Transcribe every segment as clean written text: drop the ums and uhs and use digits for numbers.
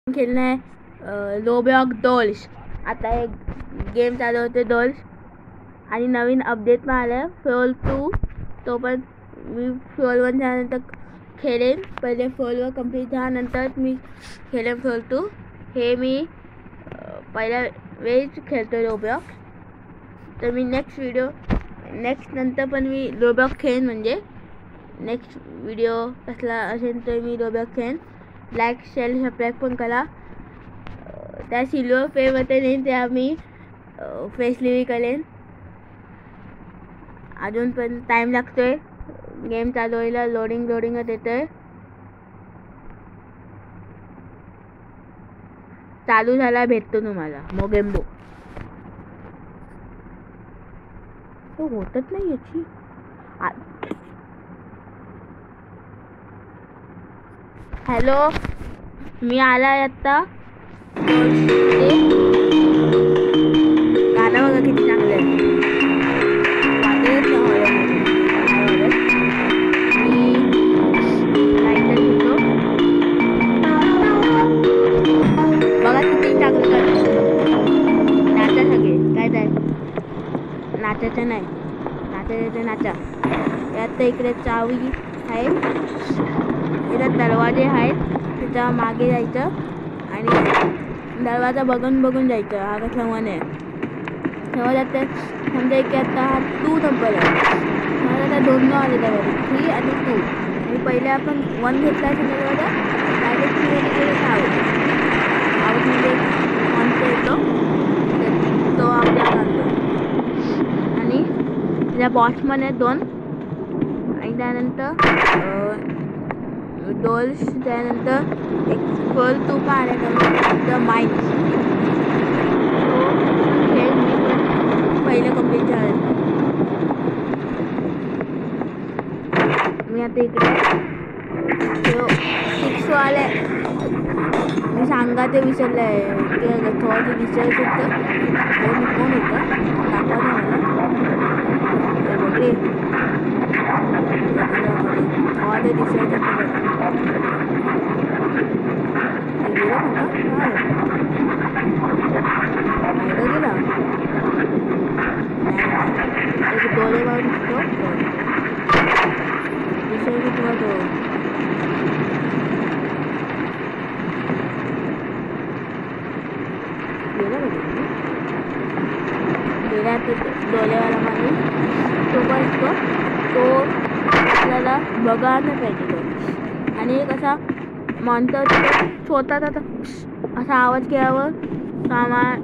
खेळणं आहे रोब्लॉक डॉल्स. आता एक गेम चालू होते डॉल्स आणि नवीन अपडेट पण आलं फ्लोअर 2. तो पण मी फ्लोअर 1 झाल्यानंतर खेळेन. पहिले फ्लोअर 1 कंप्लीट झाल्यानंतर मी खेळेन फ्लोअर 2. हे मी पहिल्या वेळेस खेळतो रोब्लॉक. तर मी नेक्स्ट नंतर पण मी रोब्लॉक खेळेन. म्हणजे नेक्स्ट व्हिडिओ कसला असेल तर मी रोब्लॉक खेळेन. लाईक शेअर सबस्क्राईब पण करा. त्या सिल्वर फेमध्ये नाही ते आम्ही फेस लिव्ही करेन. अजून पण टाईम लागतोय गेम चालू व्हायला. लोडिंगच येतोय. चालू झाला भेटतो तुम्हाला मोगेंबो. तो होतच नाही याची. हॅलो मी आलाय आता. गाणं बघा किती चांगलं आहे. बघा किती चांगलं गाणं. नाचा सगळे. काय नाचायचं नाही. नाचायचं नाचा. यात इकडे चावी आहे. इथं दरवाजे आहेत. त्याच्या मागे जायचं आणि दरवाजा बघून जायचं. हा कसला 1 आहे. समज आता समजा की आता हा 2 नंबर आहे. समजा आता 2 आले दरवाजे 3 आणि 2. आणि पहिले आपण 1 घेतला असेल दरवाजा डायरेक्ट 3 मध्ये गेलं तर आऊट म्हणजे 1 येतो. तो आपल्याला आणतो. आणि त्याच्या बॉक्समध्ये आहे 2. आणि त्यानंतर डॉल्स. त्यानंतर एक फ्लोअर 2 पण आले द माईन. खेळ मी पण पहिलं कंप्लीट झालं. मी आता इकडे 6 वाले मी सांगा ते विसरलं आहे की थोडं विसरायचं होतं. कोण होतं दाखवा मला. बघले थोडं दिसायचं गेला. एक डोळे मारून दिसतो. दिसायचं तुला तो गेला डोळेवाला माणूस तो बसतो. तो आपल्याला बघायला पाहिजे तो. आणि कसा म्हणतो छोटा असा आवाज केल्यावर सामान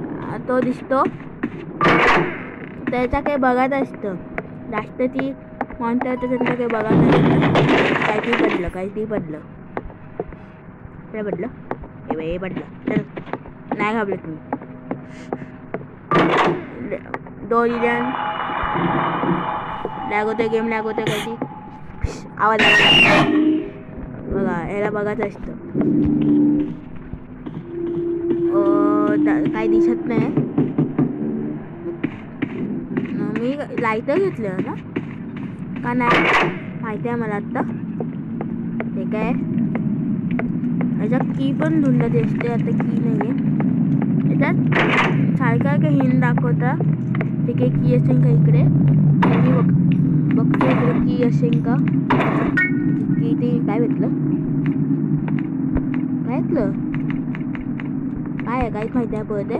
तो दिसतो. त्याचा काही बघायचं असतं. जास्त ती म्हणतात त्यांचं काही बघायचं असतं. काहीतरी पडलं. काय पडलं? हे पडलं. तर नाही घाबरत मी. दोन लागवतोय गेम लागवतोय काही आवाज आला बघा. याला बघायचं असतं. काही दिसत नाही. मी लाईटर घेतलं ना का नाही माहिती आहे मला आत्ता. ते काय याच्या की पण धुंडाची असते. आता की नाही आहे याच्यात. सारखं हिंद दाखवता ते काही की असेल का इकडे. मी बघतो इकडे की असेल का. की ते काय भेटलं काय आहे काहीच माहिती आहे पडते.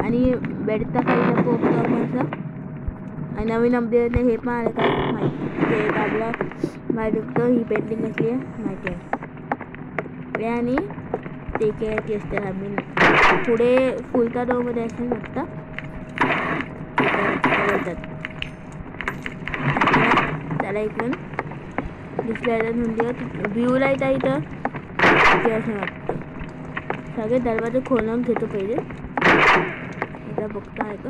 आणि बेडचा काही पोकतो आपण. आणि नवीन अपडेट हे पण आलं काय माहिती. ते आपला माहिती ही पेंटिंग असली आहे माहिती आहे. आणि ते काय असते आम्ही पुढे फुलता डोमध्ये असेल फक्त त्याला इकडून दुसऱ्याला धुंदी व्ह्यू लाईट आहे. इथं ते असं वाटतं. सगळे दरवाजे खोलून घेतो पहिले. एकदा बघतो आहे का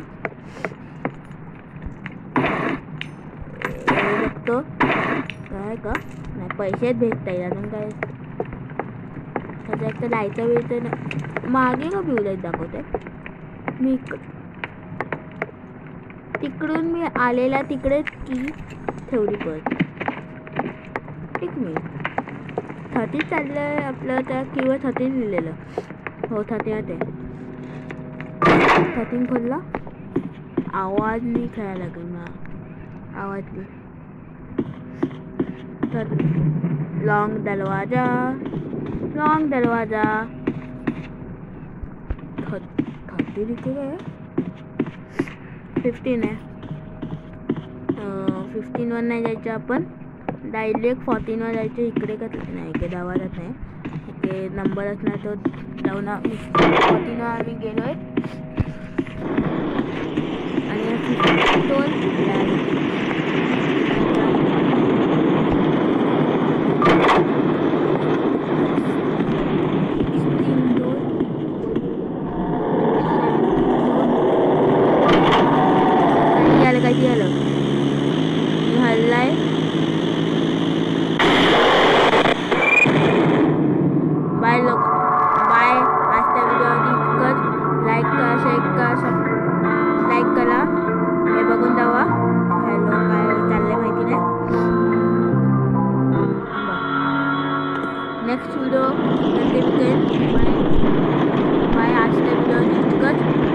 बघतो काय का नाही. पैसेच भेटता येईल अजून काय. त्याच्या एक तर लाईटचा वेळ तर मागे का व्ह्यू लाईट दाखवते. मी तिकडून मी आलेला तिकडे की ठेवली परत. एक मिनिट 30 चाललं आहे आपलं. त्या किंवा 30 लिहिलेलं हो 30 आहे. 13 खोलला. आवाज नाही खेळायला लागेल मला. आवाज नाही. तर लॉन्ग दरवाजा 30 इथे आहे. 15 आहे. 15 वर नाही जायचं आपण. डायरेक्ट 14 वर जायचं. इकडे का नाही, इकडे दरवाजाच नाही. इथे नंबरच नाही तो जाऊन 14 वर आम्ही गेलोय. आणि 15 दोन काही आलं हल्लाय. बाय लोक, बाय. आजच्या व्हिडिओ इतकंच. लाईक करा, शेअर करा, लाईक करा. हे बघून जावा. हॅलो काय चाललंय माहिती नाही. नेक्स्ट व्हिडिओ नंतर भेटेल. बाय. आजच्या व्हिडिओ इतकंच.